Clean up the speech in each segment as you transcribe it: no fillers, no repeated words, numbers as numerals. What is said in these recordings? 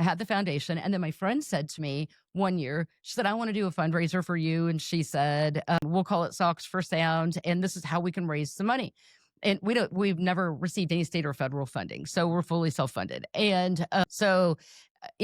had the foundation. And then my friend said to me one year, she said, I want to do a fundraiser for you. And she said, we'll call it Socks for Sound. And this is how we can raise some money. And we've never received any state or federal funding. So we're fully self-funded. And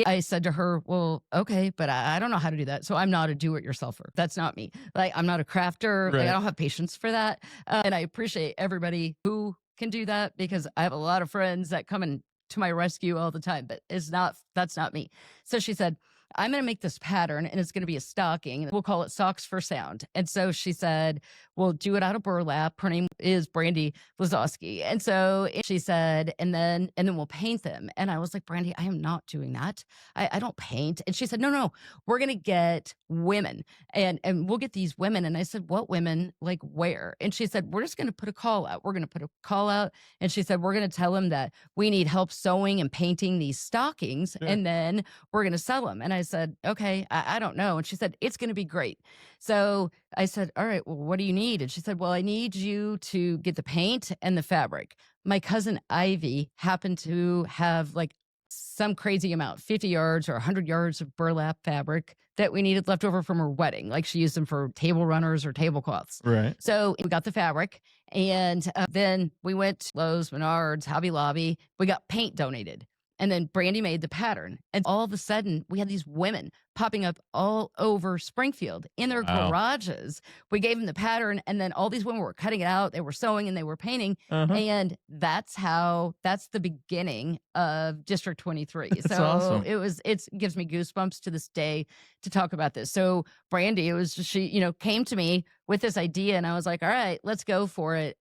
I said to her, well, okay, but I don't know how to do that. So I'm not a do-it-yourselfer. That's not me. Like, I'm not a crafter. Like, I Right. don't have patience for that. And I appreciate everybody who can do that because I have a lot of friends that come in to my rescue all the time, but that's not me. So she said, I'm going to make this pattern and it's going to be a stocking. We'll call it Socks for Sound. And so she said, we'll do it out of burlap. Her name is Brandy Lazowski. And so she said, and then we'll paint them. And I was like, Brandy, I am not doing that. I don't paint. And she said, no, we're going to get women and we'll get these women. And I said, what women? Like where? And she said, we're just going to put a call out. We're going to put a call out. And she said, we're going to tell them that we need help sewing and painting these stockings. Sure. And then we're going to sell them. And I said, okay, I don't know. And she said, it's going to be great. So I said, all right, well, what do you need? And she said, well, I need you to get the paint and the fabric. My cousin Ivy happened to have like some crazy amount, 50 yards or 100 yards of burlap fabric that we needed left over from her wedding. Like she used them for table runners or tablecloths. Right. So we got the fabric and then we went to Lowe's, Menards, Hobby Lobby. We got paint donated. And then Brandy made the pattern. And all of a sudden, we had these women popping up all over Springfield in their Wow. garages. We gave them the pattern, and then all these women were cutting it out. They were sewing and they were painting. Uh-huh. And that's the beginning of District 23. That's So awesome. it gives me goosebumps to this day to talk about this. So Brandy, she came to me with this idea, and I was like, all right, let's go for it.